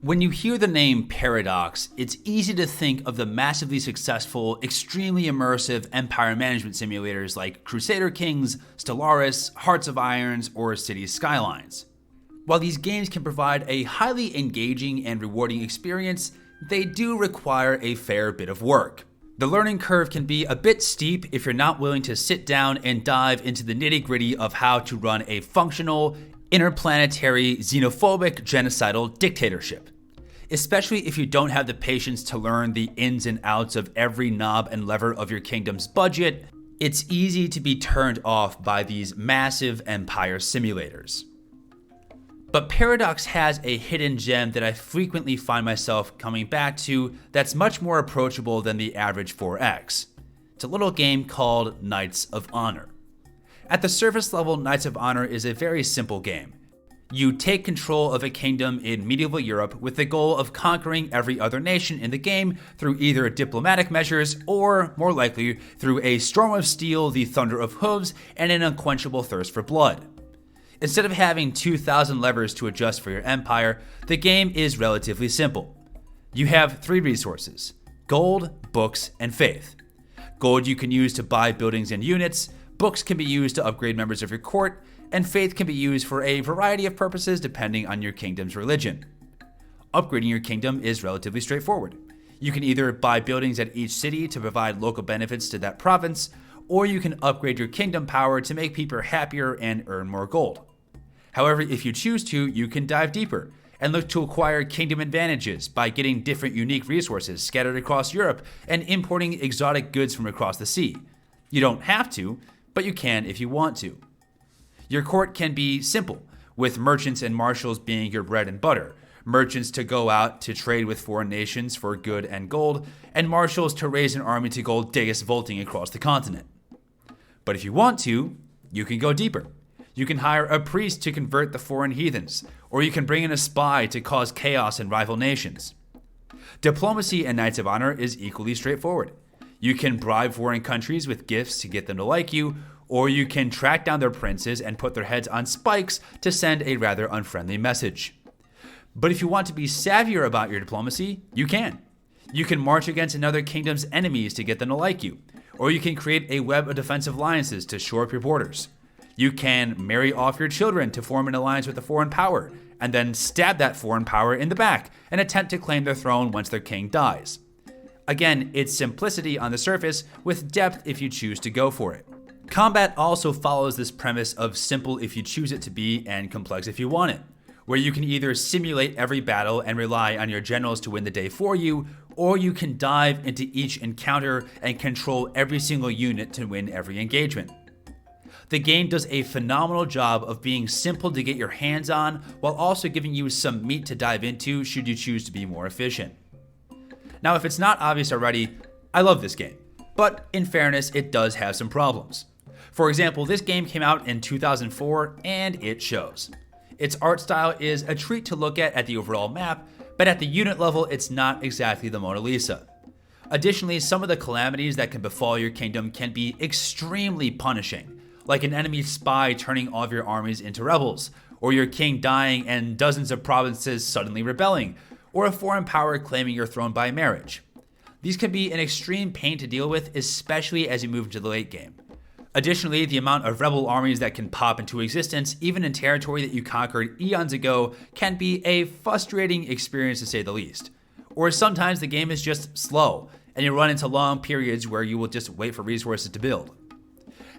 When you hear the name Paradox, it's easy to think of the massively successful, extremely immersive empire management simulators like Crusader Kings, Stellaris, Hearts of Irons, or Cities Skylines. While these games can provide a highly engaging and rewarding experience, they do require a fair bit of work. The learning curve can be a bit steep if you're not willing to sit down and dive into the nitty-gritty of how to run a functional, interplanetary, xenophobic, genocidal dictatorship. Especially if you don't have the patience to learn the ins and outs of every knob and lever of your kingdom's budget, it's easy to be turned off by these massive empire simulators. But Paradox has a hidden gem that I frequently find myself coming back to that's much more approachable than the average 4X. It's a little game called Knights of Honor. At the surface level, Knights of Honor is a very simple game. You take control of a kingdom in medieval Europe with the goal of conquering every other nation in the game through either diplomatic measures or, more likely, through a storm of steel, the thunder of hooves, and an unquenchable thirst for blood. Instead of having 2,000 levers to adjust for your empire, the game is relatively simple. You have 3 resources: gold, books, and faith. Gold you can use to buy buildings and units, books can be used to upgrade members of your court, and faith can be used for a variety of purposes depending on your kingdom's religion. Upgrading your kingdom is relatively straightforward. You can either buy buildings at each city to provide local benefits to that province, or you can upgrade your kingdom power to make people happier and earn more gold. However, if you choose to, you can dive deeper and look to acquire kingdom advantages by getting different unique resources scattered across Europe and importing exotic goods from across the sea. You don't have to, but you can if you want to. Your court can be simple, with merchants and marshals being your bread and butter. Merchants to go out to trade with foreign nations for good and gold, and marshals to raise an army to go Deus Volting across the continent. But if you want to, you can go deeper. You can hire a priest to convert the foreign heathens, or you can bring in a spy to cause chaos in rival nations. Diplomacy in Knights of Honor is equally straightforward. You can bribe foreign countries with gifts to get them to like you, or you can track down their princes and put their heads on spikes to send a rather unfriendly message. But if you want to be savvier about your diplomacy, you can. You can march against another kingdom's enemies to get them to like you, or you can create a web of defensive alliances to shore up your borders. You can marry off your children to form an alliance with a foreign power, and then stab that foreign power in the back and attempt to claim their throne once their king dies. Again, it's simplicity on the surface with depth if you choose to go for it. Combat also follows this premise of simple if you choose it to be and complex if you want it, where you can either simulate every battle and rely on your generals to win the day for you, or you can dive into each encounter and control every single unit to win every engagement. The game does a phenomenal job of being simple to get your hands on while also giving you some meat to dive into should you choose to be more efficient. Now, if it's not obvious already, I love this game, but in fairness, it does have some problems. For example, this game came out in 2004 and it shows. Its art style is a treat to look at the overall map, but at the unit level, it's not exactly the Mona Lisa. Additionally, some of the calamities that can befall your kingdom can be extremely punishing, like an enemy spy turning all of your armies into rebels, or your king dying and dozens of provinces suddenly rebelling, or a foreign power claiming your throne by marriage. These can be an extreme pain to deal with, especially as you move into the late game. Additionally, the amount of rebel armies that can pop into existence, even in territory that you conquered eons ago, can be a frustrating experience to say the least. Or sometimes the game is just slow, and you run into long periods where you will just wait for resources to build.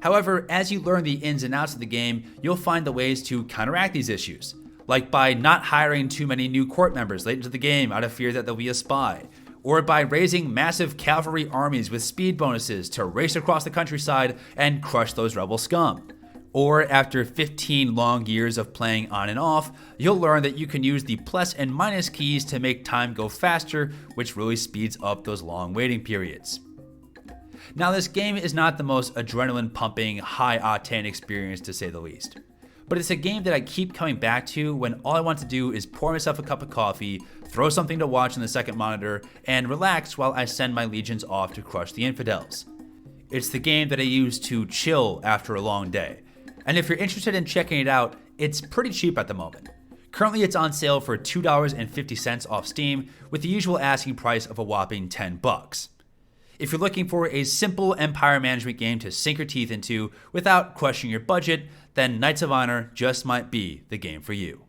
However, as you learn the ins and outs of the game, you'll find the ways to counteract these issues, like by not hiring too many new court members late into the game out of fear that there'll be a spy, or by raising massive cavalry armies with speed bonuses to race across the countryside and crush those rebel scum. Or after 15 long years of playing on and off, you'll learn that you can use the plus and minus keys to make time go faster, which really speeds up those long waiting periods. Now, this game is not the most adrenaline-pumping, high-octane experience to say the least. But it's a game that I keep coming back to when all I want to do is pour myself a cup of coffee, throw something to watch on the second monitor, and relax while I send my legions off to crush the infidels. It's the game that I use to chill after a long day. And if you're interested in checking it out, it's pretty cheap at the moment. Currently, it's on sale for $2.50 off Steam, with the usual asking price of a whopping $10. If you're looking for a simple empire management game to sink your teeth into without questioning your budget, then Knights of Honor just might be the game for you.